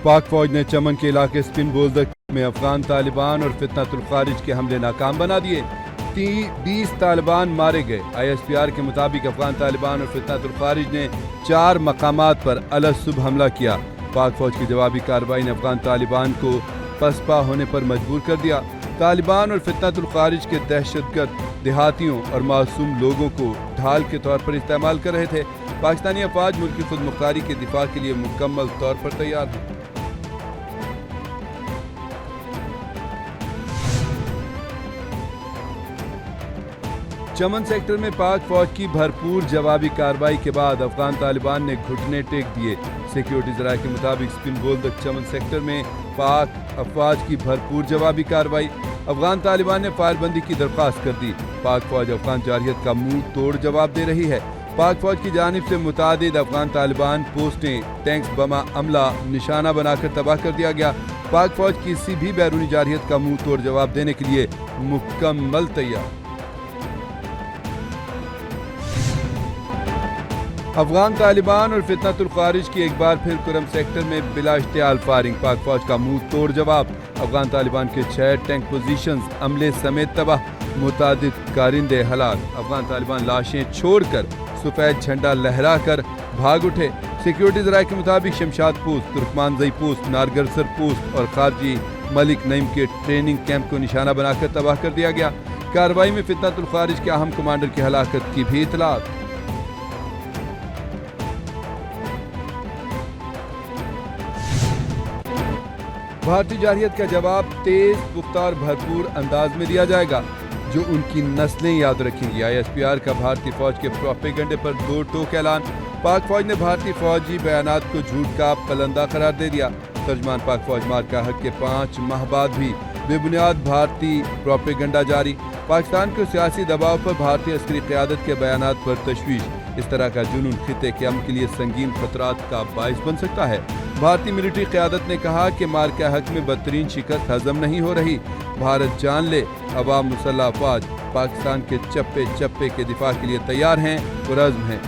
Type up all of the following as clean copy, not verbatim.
पाक फौज ने चमन के इलाके स्पिन बोल्दक में अफगान तालिबान और फितनतुल खारिज के हमले नाकाम बना दिए। 20 तालिबान मारे गए। ISPR के मुताबिक अफगान तालिबान और फितनतुल खारिज ने 4 मकामात पर अलग सुबह हमला किया। पाक फौज की जवाबी कार्रवाई ने अफगान तालिबान को पसपा होने पर मजबूर कर दिया। तालिबान और फितनतुल खारिज के दहशतगर्द देहातियों और मासूम लोगों को ढाल के तौर पर इस्तेमाल कर रहे थे। पाकिस्तानी अफवाज मुल्क की खुद मुख्तारी के दिफा के लिए मुकम्मल तौर पर तैयार हैं। चमन सेक्टर में पाक फौज की भरपूर जवाबी कार्रवाई के बाद अफगान तालिबान ने घुटने टेक दिए। सिक्योरिटी ज़राए के मुताबिक स्पिन बोल्दक चमन सेक्टर में पाक अफवाज की भरपूर जवाबी कार्रवाई। अफगान तालिबान ने फायरबंदी की दरख्वास्त कर दी। पाक फौज अफगान जारहियत का मुंह तोड़ जवाब दे रही है। पाक फौज की जानिब से मुतादिद अफगान तालिबान पोस्टें, टैंक्स, बमा अमला निशाना बनाकर तबाह कर दिया गया। पाक फौज किसी भी बैरूनी जारहियत का मुंह तोड़ जवाब देने के लिए मुकम्मल तैयार। अफगान तालिबान और फितनतुल खारिज की एक बार फिर कुरम सेक्टर में बिला इश्तियाल फायरिंग। पाक फौज का मुंह तोड़ जवाब। अफगान तालिबान के 6 टैंक पोजीशंस अमले समेत तबाह, मुतादिद कारिंदे हलाक। अफगान तालिबान लाशें छोड़कर सफेद झंडा लहरा कर भाग उठे। सिक्योरिटी ज़राए के मुताबिक शमशाद पोस्ट, तुर्कमानजई पोस्ट, नारगरसर पोस्ट और खारजी मलिक नईम के ट्रेनिंग कैंप को निशाना बनाकर तबाह कर दिया गया। कार्रवाई में फितनतुल खारिज के अहम कमांडर की हलाकत की भी इतलात। भारतीय जारहियत का जवाब तेज, पुख्ता और भरपूर अंदाज में दिया जाएगा जो उनकी नस्लें याद रखेंगी। ISPR का भारतीय फौज के प्रोपेगेंडे पर 2 टोक ऐलान। पाक फौज ने भारतीय फौजी बयानात को झूठ का पलंदा करार दे दिया। तर्जमान पाक फौज मार्का हक के 5 माह बाद भी बेबुनियाद भारतीय प्रोपेगेंडा जारी। पाकिस्तान के सियासी दबाव पर भारतीय अस्करी क़यादत के बयानात पर तशवीश। इस तरह का जुनून खित्ते के अमन के लिए संगीन खतरात का बाइस बन सकता है। भारतीय मिलिट्री क़यादत ने कहा कि मार्का हक में बदतरीन शिकस्त हजम नहीं हो रही। भारत जान ले, अवाम मुसल्लह अफवाज पाकिस्तान के चप्पे चप्पे के दिफा के लिए तैयार हैं और अज़्म हैं।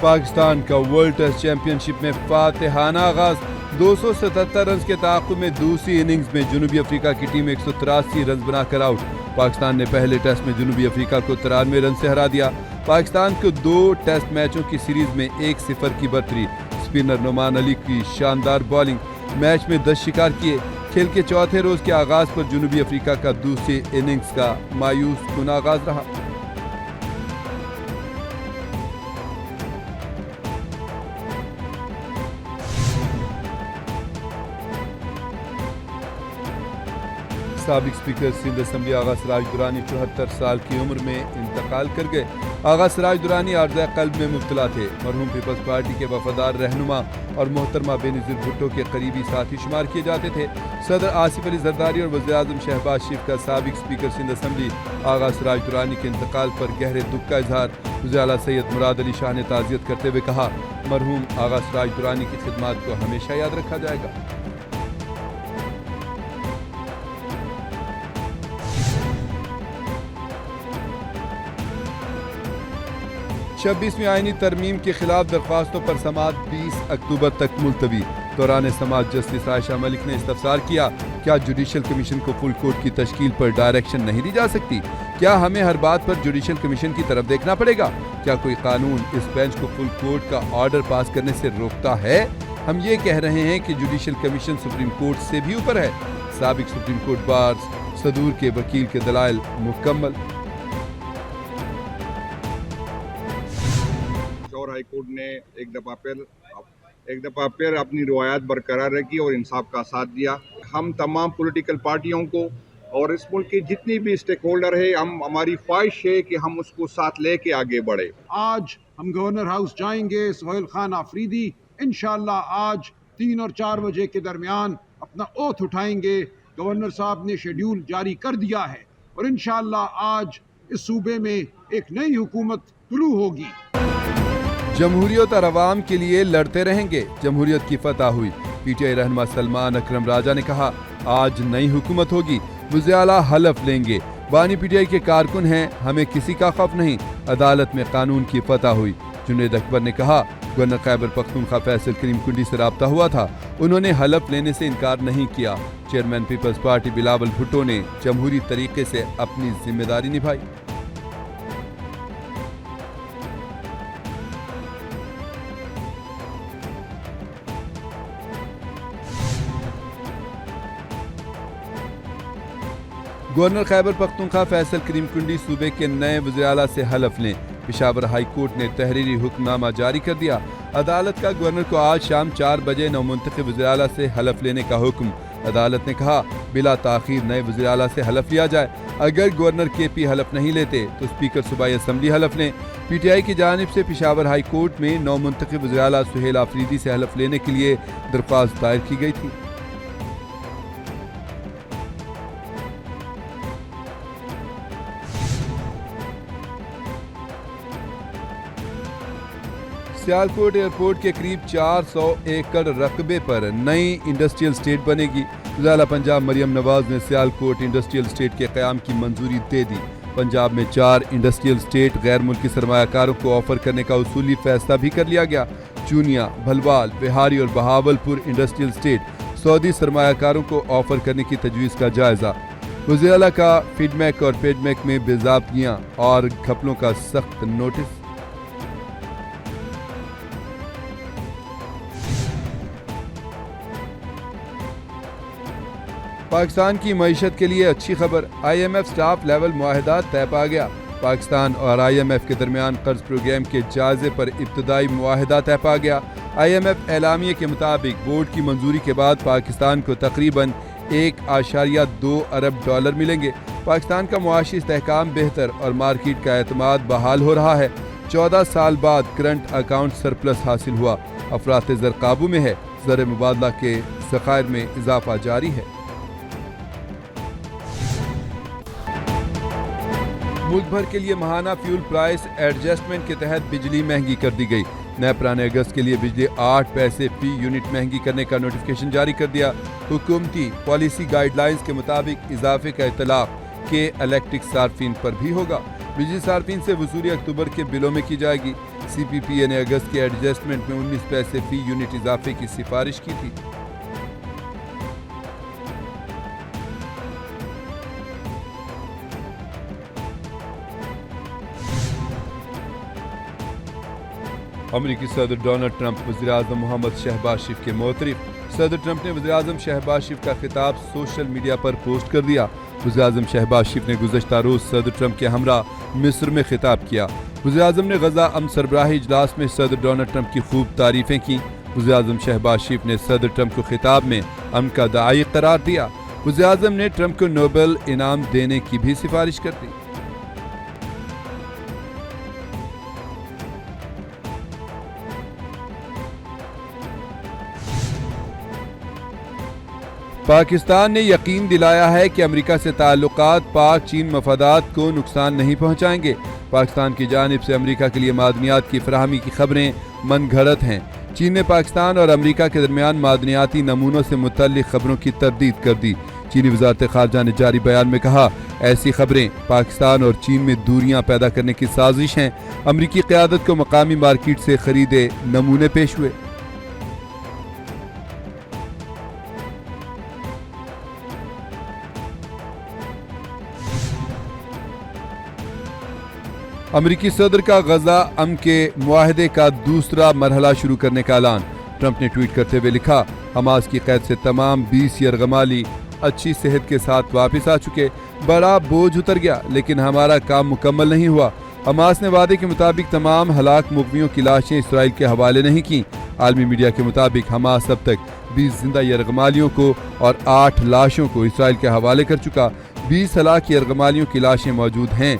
पाकिस्तान का वर्ल्ड टेस्ट चैंपियनशिप में फातिहाना आगाज। 277 रन के ताक़ुब में दूसरी इनिंग्स में जनूबी अफ्रीका की टीम 183 रन बनाकर आउट। पाकिस्तान ने पहले टेस्ट में जनूबी अफ्रीका को 93 रन से हरा दिया। पाकिस्तान को 2 टेस्ट मैचों की सीरीज में 1-0 की बढ़तरी। स्पिनर नोमान अली की शानदार बॉलिंग। मैच में 10 शिकार किए। खेल के चौथे रोज के आगाज पर जनूबी अफ्रीका का दूसरी इनिंग्स का मायूस कुन आगाज रहा। साबिक स्पीकर सिंध असम्बली आगा सिराज दुरानी 74 साल की उम्र में इंतकाल कर गए। आगा सिराज दुरानी आर्ज़ा क़ल्ब में मुब्तला थे। मरहूम पीपल्स पार्टी के वफादार रहनुमा और मोहतरमा बेनज़ीर भुट्टो के करीबी साथी शुमार किए जाते थे। सदर आसिफ अली ज़रदारी और वज़ीर-ए-आज़म शहबाज शरीफ का साबिक स्पीकर सिंध असम्बली आगा सिराज दुरानी के इंतकाल पर गहरे दुख का इजहार। वज़ीर आला सैयद मुराद अली शाह ने ताज़ियत करते हुए कहा, मरहूम आगा सिराज दुरानी की खिदमत को हमेशा याद रखा जाएगा। 26वीं आईनी तरमीम के खिलाफ दरख्वास्तों पर समाअत 20 अक्टूबर तक मुलतवी। दौरान समाअत जस्टिस आयशा मलिक ने इस्तफसार किया, क्या जुडिशल कमीशन को फुल कोर्ट की तश्कील पर डायरेक्शन नहीं दी जा सकती? क्या हमें हर बात पर जुडिशल कमीशन की तरफ देखना पड़ेगा? क्या कोई कानून इस बेंच को फुल कोर्ट का ऑर्डर पास करने से रोकता है? हम ये कह रहे हैं कि जुडिशल कमीशन सुप्रीम कोर्ट से भी ऊपर है। साबिक सुप्रीम कोर्ट बार सदूर के वकील के दलाइल मुकम्मल। हाई कोर्ट ने एक दफ़ा फिर अपनी रवायत बरकरार रखी और इंसाफ का साथ दिया। हम तमाम पॉलिटिकल पार्टियों को और इस मुल्क के जितनी भी स्टेक होल्डर है, हमारी ख्वाहिश है कि हम उसको साथ लेके आगे बढ़े। आज हम गवर्नर हाउस जाएंगे। सोहेल खान आफरीदी इंशाअल्लाह आज 3 और 4 बजे के दरमियान अपना ओथ उठाएंगे। गवर्नर साहब ने शेड्यूल जारी कर दिया है और इंशाअल्लाह आज इस सूबे में एक नई हुकूमत तुलू होगी। जमहूरियत और अवाम के लिए लड़ते रहेंगे। जमहूरियत की फतह हुई। PTI रहनुमा सलमान अकरम राजा ने कहा, आज नई हुकूमत होगी। وزیر اعلیٰ حلف لیں گے۔ بانی پی ٹی آئی کے کارکن ہیں، ہمیں کسی کا خوف نہیں، عدالت میں قانون کی فتح ہوئی۔ جنید اکبر نے کہا گورنر خیبر پختونخوا فیصل کریم کنڈی سے رابطہ ہوا تھا، انہوں نے حلف لینے سے انکار نہیں کیا۔ چیئرمین پیپلز پارٹی بلاول بھٹو نے جمہوری طریقے سے اپنی ذمہ داری نبھائی۔ گورنر خیبر پختونخوا فیصل کریم کنڈی صوبے کے نئے وزیر اعلیٰ سے حلف لیں۔ پشاور ہائی کورٹ نے تحریری حکم نامہ جاری کر دیا۔ عدالت کا گورنر کو آج شام 4 بجے نومنتخب وزیر اعلیٰ سے حلف لینے کا حکم۔ عدالت نے کہا بلا تاخیر نئے وزیر اعلیٰ سے حلف لیا جائے۔ اگر گورنر کے پی حلف نہیں لیتے تو اسپیکر صوبائی اسمبلی حلف لیں۔ پی ٹی آئی کی جانب سے پشاور ہائی کورٹ میں نومنتخب وزیر اعلیٰ سہیل آفریدی سے حلف لینے کے لیے درخواست دائر کی گئی تھی۔ سیالکوٹ ایئرپورٹ کے قریب 400 ایکڑ رقبے پر نئی انڈسٹریل اسٹیٹ بنے گی۔ وزیر اعلیٰ پنجاب مریم نواز نے سیالکوٹ انڈسٹریل اسٹیٹ کے قیام کی منظوری دے دی۔ پنجاب میں 4 انڈسٹریل اسٹیٹ غیر ملکی سرمایہ کاروں کو آفر کرنے کا اصولی فیصلہ بھی کر لیا گیا۔ چونیا، بھلوال، بہاری اور بہاول پور انڈسٹریل اسٹیٹ سعودی سرمایہ کاروں کو آفر کرنے کی تجویز کا جائزہ۔ وزیر اعلیٰ کا فیڈ میک اور پیڈ میک میں بے ضابطگیاں اور گھپلوں کا سخت نوٹس۔ پاکستان کی معیشت کے لیے اچھی خبر، I M F staff level معاہدہ طے پا گیا۔ پاکستان اور آئی ایم ایف کے درمیان قرض پروگرام کے جائزے پر ابتدائی معاہدہ طے پا گیا۔ آئی ایم ایف اعلامیے کے مطابق بورڈ کی منظوری کے بعد پاکستان کو تقریباً $1.2 ارب ملیں گے۔ پاکستان کا معاشی استحکام بہتر اور مارکیٹ کا اعتماد بحال ہو رہا ہے۔ 14 سال بعد کرنٹ اکاؤنٹ سرپلس حاصل ہوا۔ افراط زر قابو میں ہے، زر مبادلہ کے ذخائر میں اضافہ جاری ہے۔ ملک بھر کے لیے ماہانہ فیول پرائس ایڈجسٹمنٹ کے تحت بجلی مہنگی کر دی گئی۔ نئے پرانے اگست کے لیے بجلی 8 پیسے فی یونٹ مہنگی کرنے کا نوٹیفیکیشن جاری کر دیا۔ حکومتی پالیسی گائیڈ لائنز کے مطابق اضافے کا اطلاق کے الیکٹرک صارفین پر بھی ہوگا۔ بجلی صارفین سے وصولی اکتوبر کے بلوں میں کی جائے گی۔ سی پی پی اے نے اگست کے ایڈجسٹمنٹ میں 19 پیسے فی یونٹ اضافے کی سفارش کی تھی۔ امریکی صدر ڈونلڈ ٹرمپ وزیر اعظم محمد شہباز شریف کے معترف۔ صدر ٹرمپ نے وزیر اعظم شہباز شریف کا خطاب سوشل میڈیا پر پوسٹ کر دیا۔ وزیر اعظم شہباز شریف نے گزشتہ روز صدر ٹرمپ کے ہمراہ مصر میں خطاب کیا۔ وزیر اعظم نے غزہ امن سربراہی اجلاس میں صدر ڈونلڈ ٹرمپ کی خوب تعریفیں کیں۔ وزیر اعظم شہباز شریف نے صدر ٹرمپ کو خطاب میں امن کا داعی قرار دیا۔ وزیر اعظم نے ٹرمپ کو نوبل انعام دینے کی بھی سفارش کر دی۔ پاکستان نے یقین دلایا ہے کہ امریکہ سے تعلقات پاک چین مفادات کو نقصان نہیں پہنچائیں گے۔ پاکستان کی جانب سے امریکہ کے لیے معدنیات کی فراہمی کی خبریں من گھڑت ہیں۔ چین نے پاکستان اور امریکہ کے درمیان معدنیاتی نمونوں سے متعلق خبروں کی تردید کر دی۔ چینی وزارت خارجہ نے جاری بیان میں کہا ایسی خبریں پاکستان اور چین میں دوریاں پیدا کرنے کی سازش ہیں۔ امریکی قیادت کو مقامی مارکیٹ سے خریدے نمونے پیش ہوئے۔ امریکی صدر کا غزہ امن کے معاہدے کا دوسرا مرحلہ شروع کرنے کا اعلان۔ ٹرمپ نے ٹویٹ کرتے ہوئے لکھا حماس کی قید سے تمام 20 یرغمالی اچھی صحت کے ساتھ واپس آ چکے۔ بڑا بوجھ اتر گیا لیکن ہمارا کام مکمل نہیں ہوا۔ حماس نے وعدے کے مطابق تمام ہلاک مغویوں کی لاشیں اسرائیل کے حوالے نہیں کیں۔ عالمی میڈیا کے مطابق حماس اب تک 20 زندہ یرغمالیوں کو اور 8 لاشوں کو اسرائیل کے حوالے کر چکا۔ 20 ہلاک یرغمالیوں کی لاشیں موجود ہیں۔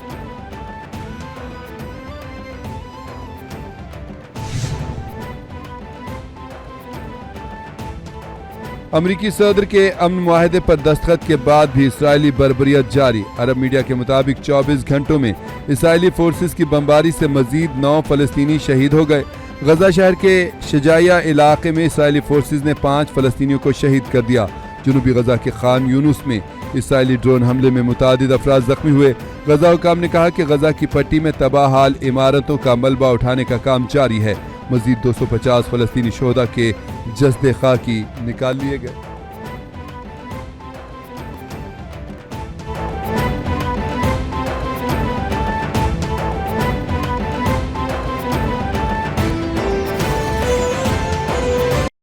امریکی صدر کے امن معاہدے پر دستخط کے بعد بھی اسرائیلی بربریت جاری۔ عرب میڈیا کے مطابق 24 گھنٹوں میں اسرائیلی فورسز کی بمباری سے مزید 9 فلسطینی شہید ہو گئے۔ غزہ شہر کے شجاعیہ علاقے میں اسرائیلی فورسز نے 5 فلسطینیوں کو شہید کر دیا۔ جنوبی غزہ کے خان یونس میں اسرائیلی ڈرون حملے میں متعدد افراد زخمی ہوئے۔ غزہ حکام نے کہا کہ غزہ کی پٹی میں تباہ حال عمارتوں کا ملبہ اٹھانے کا کام جاری ہے۔ مزید 250 فلسطینی شہداء کے جسد خاکی نکال لیے گئے۔